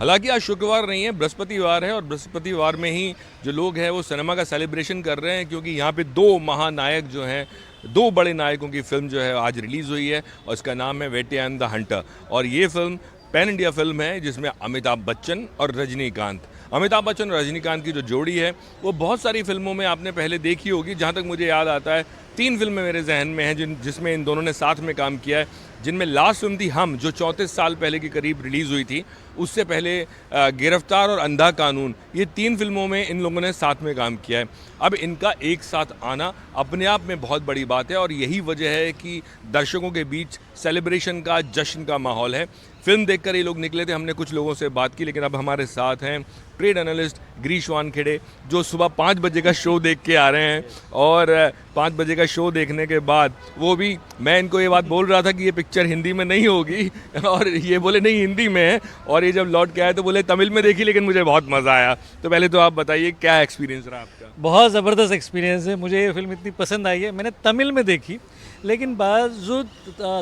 हालांकि आज शुक्रवार नहीं है, बृहस्पतिवार है और बृहस्पतिवार में ही जो लोग हैं वो सिनेमा का सेलिब्रेशन कर रहे हैं, क्योंकि यहाँ पे दो महानायक जो हैं, दो बड़े नायकों की फिल्म जो है आज रिलीज़ हुई है और इसका नाम है वेट्यान द हंटर। और ये फिल्म पैन इंडिया फिल्म है जिसमें अमिताभ बच्चन और रजनीकांत, अमिताभ बच्चन और रजनीकांत की जो जोड़ी है वो बहुत सारी फिल्मों में आपने पहले देखी होगी। जहाँ तक मुझे याद आता है 3 फिल्में मेरे जहन में हैं जिसमें इन दोनों ने साथ में काम किया है, जिनमें लास्ट फिल्म थी हम, जो 34 साल पहले के करीब रिलीज़ हुई थी। उससे पहले गिरफ्तार और अंधा कानून, ये 3 फिल्मों में इन लोगों ने साथ में काम किया है। अब इनका एक साथ आना अपने आप में बहुत बड़ी बात है और यही वजह है कि दर्शकों के बीच सेलिब्रेशन का, जश्न का माहौल है। फिल्म देखकर ये लोग निकले थे, हमने कुछ लोगों से बात की, लेकिन अब हमारे साथ हैं ट्रेड एनालिस्ट गिरीश वानखेड़े, जो सुबह 5 बजे का शो देख के आ रहे हैं। और 5 बजे का शो देखने के बाद वो भी, मैं इनको ये बात बोल रहा था कि ये पिक्चर हिंदी में नहीं होगी और ये बोले नहीं हिंदी में है, और ये जब लौट के आए तो बोले तमिल में देखी लेकिन मुझे बहुत मज़ा आया। तो पहले तो आप बताइए क्या एक्सपीरियंस रहा आपका? बहुत ज़बरदस्त एक्सपीरियंस है। मुझे ये फिल्म इतनी पसंद आई है, मैंने तमिल में देखी, लेकिन बावजूद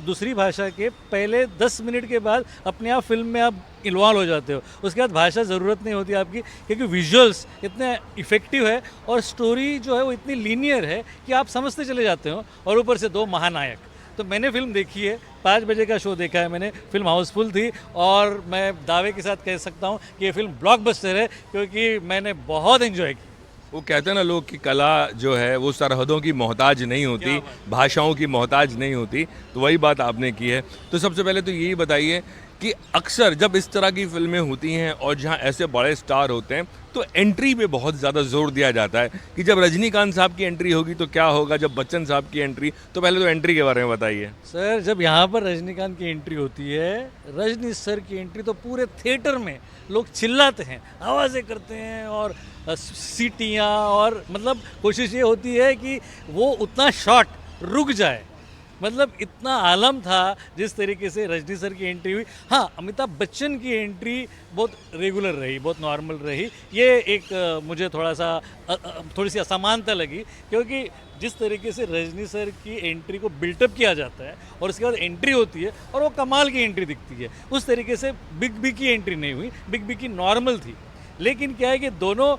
दूसरी भाषा के पहले 10 मिनट के बाद अपने आप फिल्म में आप इन्वॉल्व हो जाते हो। उसके बाद भाषा ज़रूरत नहीं होती आपकी, क्योंकि विजुअल्स इतने इफ़ेक्टिव है और स्टोरी जो है वो इतनी लीनियर है कि आप समझते चले जाते हो। और ऊपर से 2 महानायक। तो मैंने फिल्म देखी है, 5 बजे का शो देखा है मैंने, फिल्म हाउसफुल थी और मैं दावे के साथ कह सकता हूँ कि ये फिल्म ब्लॉकबस्टर है, क्योंकि मैंने बहुत एंजॉय की। वो कहते हैं ना लोग कि कला जो है वो सरहदों की मोहताज नहीं होती, भाषाओं की मोहताज नहीं होती, तो वही बात आपने की है। तो सबसे पहले तो यही बताइए कि अक्सर जब इस तरह की फिल्में होती हैं और जहां ऐसे बड़े स्टार होते हैं तो एंट्री पे बहुत ज़्यादा जोर दिया जाता है कि जब रजनीकांत साहब की एंट्री होगी तो क्या होगा, जब बच्चन साहब की एंट्री, तो पहले तो एंट्री के बारे में बताइए। सर, जब यहाँ पर रजनीकांत की एंट्री होती है, रजनी सर की एंट्री, तो पूरे थिएटर में लोग चिल्लाते हैं, आवाज़ें करते हैं और सीटियाँ, और मतलब कोशिश ये होती है कि वो उतना शॉट रुक जाए। मतलब इतना आलम था जिस तरीके से रजनी सर की एंट्री हुई। हाँ, अमिताभ बच्चन की एंट्री बहुत रेगुलर रही, बहुत नॉर्मल रही। ये एक मुझे थोड़ी सी असमानता लगी, क्योंकि जिस तरीके से रजनी सर की एंट्री को बिल्टअप किया जाता है और उसके बाद एंट्री होती है और वो कमाल की एंट्री दिखती है, उस तरीके से बिग बी की एंट्री नहीं हुई। बिग बी की नॉर्मल थी, लेकिन क्या है कि दोनों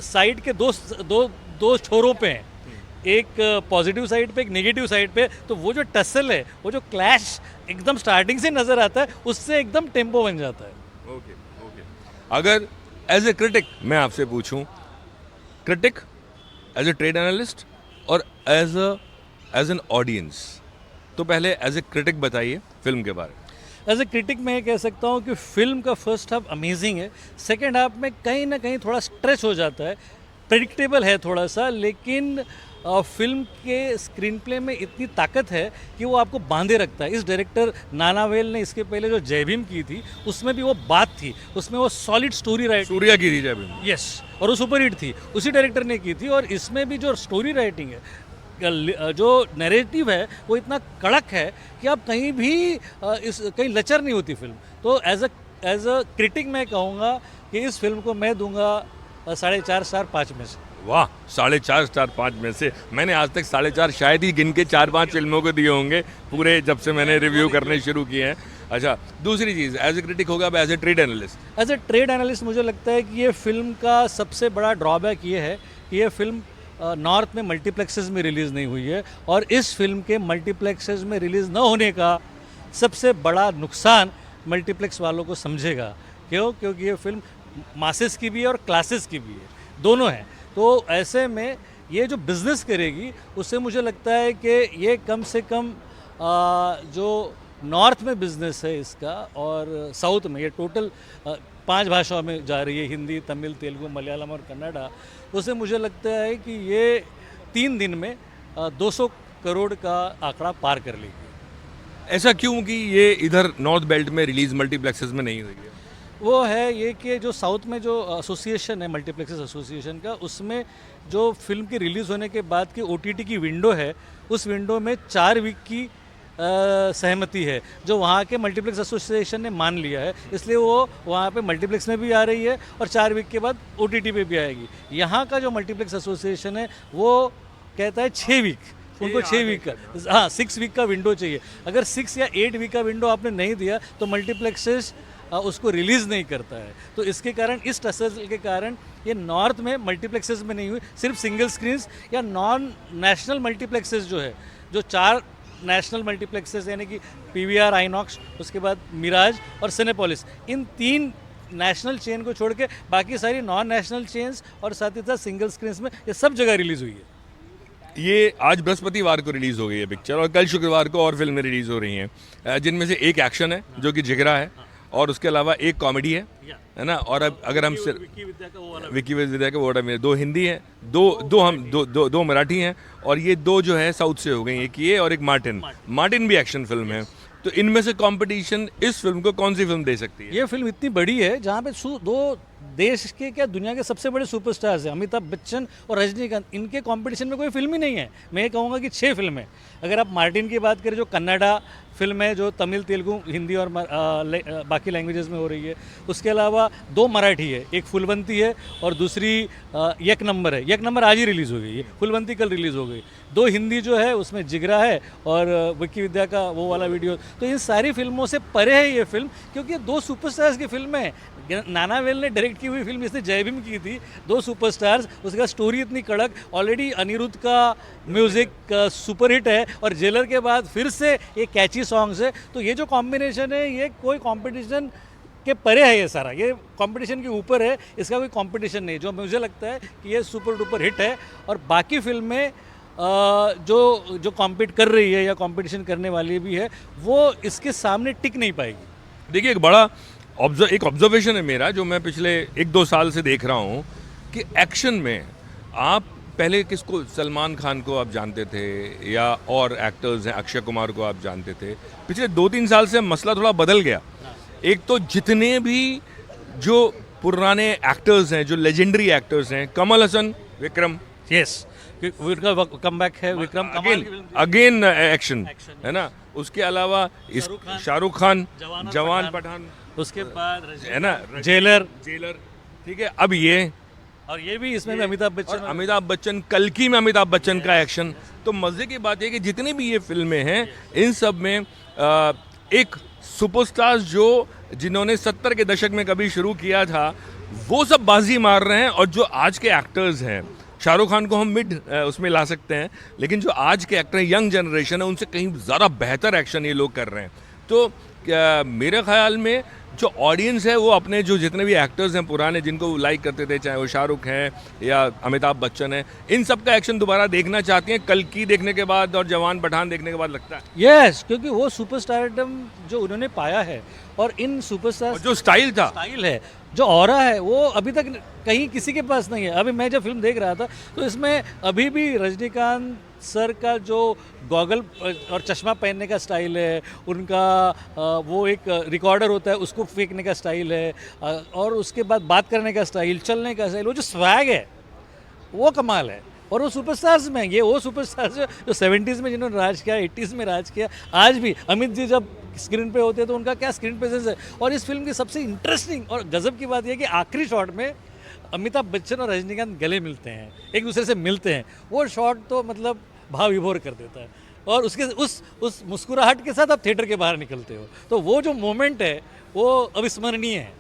साइड के दो छोरों पे हैं, एक पॉजिटिव साइड पे, एक नेगेटिव साइड पे। तो वो जो टसल है, वो जो क्लैश एकदम स्टार्टिंग से नज़र आता है, उससे एकदम टेम्पो बन जाता है। ओके। अगर एज ए क्रिटिक मैं आपसे पूछूं, critic, as a trade analyst और एज एन ऑडियंस, तो पहले एज ए क्रिटिक बताइए फिल्म के बारे में। एज ए क्रिटिक मैं ये कह सकता हूँ कि फिल्म का फर्स्ट हाफ अमेजिंग है, सेकेंड हाफ में कहीं ना कहीं थोड़ा स्ट्रेच हो जाता है, प्रेडिक्टेबल है थोड़ा सा, लेकिन फिल्म के स्क्रीन प्ले में इतनी ताकत है कि वो आपको बांधे रखता है। इस डायरेक्टर नानावेल ने इसके पहले जो जय भीम की थी उसमें भी वो बात थी, उसमें वो सॉलिड स्टोरी राइटिंग, सूर्या की थी जय भीम, यस, और वो सुपर हिट थी, उसी डायरेक्टर ने की थी। और इसमें भी जो स्टोरी राइटिंग है, जो नैरेटिव है, वो इतना कड़क है कि आप कहीं भी कहीं लचर नहीं होती फिल्म। तो एज अ क्रिटिक मैं कहूँगा कि इस फिल्म को मैं दूंगा 4.5 स्टार 5 में से। वाह, 4.5 स्टार 5 में से। मैंने आज तक 4.5 शायद ही गिन के 4-5 फिल्मों को दिए होंगे पूरे, जब से मैंने रिव्यू करने शुरू किए हैं। अच्छा, दूसरी चीज़, एज ए क्रिटिक होगा, अब as a trade analyst. As a trade analyst मुझे लगता है कि ये फिल्म का सबसे बड़ा ड्रॉबैक ये है कि ये फिल्म नॉर्थ में मल्टीप्लेक्सेस में रिलीज़ नहीं हुई है, और इस फिल्म के मल्टीप्लेक्सेस में रिलीज़ न होने का सबसे बड़ा नुकसान मल्टीप्लेक्स वालों को समझेगा। क्योंकि ये फिल्म मासेस की भी है और क्लासेस की भी है, दोनों हैं। तो ऐसे में ये जो बिज़नेस करेगी, उससे मुझे लगता है कि ये कम से कम जो नॉर्थ में बिज़नेस है इसका और साउथ में, ये टोटल 5 भाषाओं में जा रही है, हिंदी, तमिल, तेलुगु, मलयालम और कन्नड़ा। उससे मुझे लगता है कि ये 3 दिन में 200 करोड़ का आंकड़ा पार कर लेगी। ऐसा क्यों कि ये इधर नॉर्थ बेल्ट में रिलीज मल्टीप्लेक्सेस में नहीं हुई है? वो है ये कि जो साउथ में जो एसोसिएशन है, मल्टीप्लेक्सेस एसोसिएशन का, उसमें जो फिल्म की रिलीज़ होने के बाद की OTT की विंडो है, उस विंडो में 4 वीक की सहमति है, जो वहाँ के मल्टीप्लेक्स एसोसिएशन ने मान लिया है। इसलिए वो वहाँ पे मल्टीप्लेक्स में भी आ रही है और 4 वीक के बाद OTT पे भी आएगी। यहाँ का जो मल्टीप्लेक्स एसोसिएशन है वो कहता है 6 वीक, उनको 6 वीक का, हाँ 6 वीक का विंडो चाहिए। अगर 6 या 8 वीक का विंडो आपने नहीं दिया तो मल्टीप्लेक्सेस उसको रिलीज़ नहीं करता है। तो इसके कारण, इस टसल के कारण ये नॉर्थ में मल्टीप्लेक्सेस में नहीं हुई, सिर्फ सिंगल स्क्रीन्स या नॉन नेशनल मल्टीप्लेक्सेस जो है, जो 4 नेशनल मल्टीप्लेक्सेस यानी कि पीवीआर, आइनॉक्स, उसके बाद मिराज और सिनेपोलिस, इन 3 नेशनल चेन को छोड़ के बाकी सारी नॉन नेशनल चेन्स और साथ ही साथ सिंगल स्क्रीन्स में ये सब जगह रिलीज़ हुई है। ये आज बृहस्पतिवार को रिलीज़ हो गई है पिक्चर और कल शुक्रवार को और फिल्में रिलीज़ हो रही हैं, जिनमें से एक एक्शन है जो कि जिगरा है और उसके अलावा एक कॉमेडी है ना। और अब अगर हम सिर्फ विक्की विद्या का वो वाला में 2 हिंदी हैं, दो मराठी हैं और ये 2 जो है साउथ से हो गई, एक ये और एक मार्टिन भी एक्शन फिल्म है। तो इनमें से कंपटीशन इस फिल्म को कौन सी फिल्म दे सकती है? ये फिल्म इतनी बड़ी है जहाँ पे 2 देश के, क्या दुनिया के सबसे बड़े सुपरस्टार्स हैं, अमिताभ बच्चन और रजनीकांत, इनके कंपटीशन में कोई फिल्म ही नहीं है। मैं ये कहूँगा कि 6 फिल्म है। अगर आप मार्टिन की बात करें, जो कन्नड़ा फिल्म है, जो तमिल, तेलुगु, हिंदी और बाकी लैंग्वेजेस में हो रही है, उसके अलावा 2 मराठी है, एक फुलवंती है और दूसरी एक नंबर है। एक नंबर आज ही रिलीज़ हो गई है, फुलवंती कल रिलीज़ हो गई। 2 हिंदी जो है उसमें जिगरा है और विक्की विद्या का वो वाला वीडियो। तो इन सारी फिल्मों से परे है ये फिल्म, क्योंकि ये 2 सुपरस्टार्स की फिल्म है। नानावेल ने डायरेक्ट की हुई फिल्म, इसने जय भीम की थी, 2 सुपरस्टार्स, उसका स्टोरी इतनी कड़क, ऑलरेडी अनिरुद्ध का म्यूज़िक सुपरहिट है और जेलर के बाद फिर से ये कैची सॉन्ग्स है। तो ये जो कॉम्बिनेशन है, ये कोई कॉम्पिटिशन के परे है, ये सारा, ये कंपटीशन के ऊपर है, इसका कोई कंपटीशन नहीं। जो मुझे लगता है कि ये सुपर डुपर हिट है और बाकी फिल्में जो कॉम्पीट कर रही है या कंपटीशन करने वाली भी है, वो इसके सामने टिक नहीं पाएगी। देखिए, एक बड़ा एक ऑब्जर्वेशन है मेरा, जो मैं पिछले 1-2 साल से देख रहा हूँ कि एक्शन में आप पहले किसको, सलमान खान को आप जानते थे या और एक्टर्स हैं, अक्षय कुमार को आप जानते थे। पिछले 2-3 साल से मसला थोड़ा बदल गया। एक तो जितने भी जो पुराने एक्टर्स हैं, जो लेजेंडरी एक्टर्स हैं, Kamal Haasan, Vikram, yes, come back है विक्रम, अगेन एक्शन है ना। उसके अलावा शाहरुख खान, जवान, पठान, उसके बाद है ना, जेलर, ठीक है। अब ये, और ये भी इसमें भी अमिताभ बच्चन, कल्कि में अमिताभ बच्चन का एक्शन। तो मजे की बात है कि जितनी भी ये फिल्में हैं, इन सब में एक सुपरस्टार्स जो जिन्होंने 70 के दशक में कभी शुरू किया था, वो सब बाजी मार रहे हैं। और जो आज के एक्टर्स हैं, शाहरुख खान को हम मिड उसमें ला सकते हैं, लेकिन जो आज के एक्टर हैं, यंग जनरेशन है, उनसे कहीं ज़्यादा बेहतर एक्शन ये लोग कर रहे हैं। तो मेरे ख्याल में जो ऑडियंस है, वो अपने जो जितने भी एक्टर्स हैं पुराने, जिनको लाइक करते थे, चाहे वो शाहरुख हैं या अमिताभ बच्चन है, इन सब का एक्शन दोबारा देखना चाहती हैं कल्कि देखने के बाद और जवान पठान देखने के बाद, लगता है। यस, क्योंकि वो सुपरस्टारडम जो उन्होंने पाया है और इन सुपरस्टार जो स्टाइल है, जो ऑरा है, वो अभी तक कहीं किसी के पास नहीं है। अभी मैं जब फिल्म देख रहा था तो इसमें अभी भी रजनीकांत सर का जो गॉगल और चश्मा पहनने का स्टाइल है, उनका वो एक रिकॉर्डर होता है उसको फेंकने का स्टाइल है, और उसके बाद बात करने का स्टाइल, चलने का स्टाइल, वो जो स्वैग है वो कमाल है। और वो सुपरस्टार्स में, ये वो सुपरस्टार्स जो 70s में जिन्होंने राज किया, 80s में राज किया, आज भी अमित जी जब स्क्रीन पे होते हैं तो उनका क्या स्क्रीन प्रेजेंस है। और इस फिल्म की सबसे इंटरेस्टिंग और गजब की बात यह है कि आखिरी शॉट में अमिताभ बच्चन और रजनीकांत गले मिलते हैं, एक दूसरे से मिलते हैं। वो शॉट तो मतलब भाव विभोर कर देता है और उसके उस मुस्कुराहट के साथ आप थिएटर के बाहर निकलते हो। तो वो जो मोमेंट है वो अविस्मरणीय है।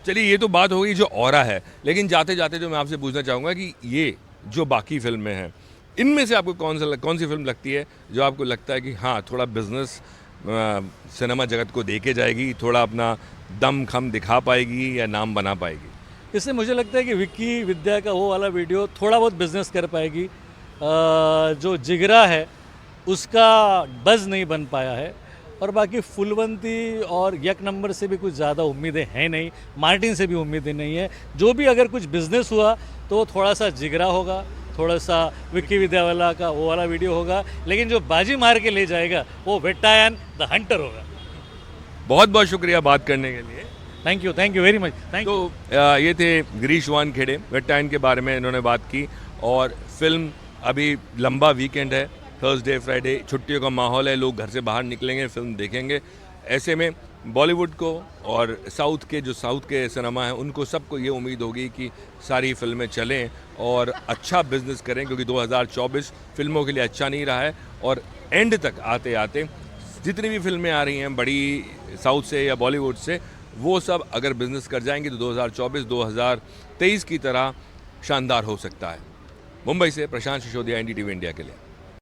चलिए, ये तो बात हो गई जो ऑरा है, लेकिन जाते जाते जो मैं आपसे पूछना चाहूँगा कि ये जो बाकी फिल्में हैं, इनमें से आपको कौन सी फिल्म लगती है जो आपको लगता है कि हाँ, थोड़ा बिजनेस सिनेमा जगत को देके जाएगी, थोड़ा अपना दम खम दिखा पाएगी या नाम बना पाएगी? इससे मुझे लगता है कि विक्की विद्या का वो वाला वीडियो थोड़ा बहुत बिजनेस कर पाएगी। जो जिगरा है उसका बज़ नहीं बन पाया है, और बाकी फुलवंती और एक नंबर से भी कुछ ज़्यादा उम्मीदें हैं नहीं, मार्टिन से भी उम्मीदें नहीं है। जो भी अगर कुछ बिजनेस हुआ तो थोड़ा सा जिगरा होगा, थोड़ा सा विक्की विद्यावाला का वो वाला वीडियो होगा, लेकिन जो बाजी मार के ले जाएगा वो वेट्टायन द हंटर होगा। बहुत बहुत शुक्रिया बात करने के लिए। Thank you very much. तो ये थे गिरीश वानखेड़े, वेट्टायन के बारे में इन्होंने बात की। और फिल्म अभी लंबा वीकेंड है, थर्सडे फ्राइडे छुट्टियों का माहौल है, लोग घर से बाहर निकलेंगे, फिल्म देखेंगे। ऐसे में बॉलीवुड को और साउथ के सिनेमा हैं, उनको सबको ये उम्मीद होगी कि सारी फिल्में चलें और अच्छा बिजनेस करें, क्योंकि 2024 फिल्मों के लिए अच्छा नहीं रहा है। और एंड तक आते आते जितनी भी फिल्में आ रही हैं बड़ी साउथ से या बॉलीवुड से, वो सब अगर बिजनेस कर जाएंगे तो 2024-2023 की तरह शानदार हो सकता है। मुंबई से प्रशांत सिसोदिया, एनडीटीवी इंडिया के लिए।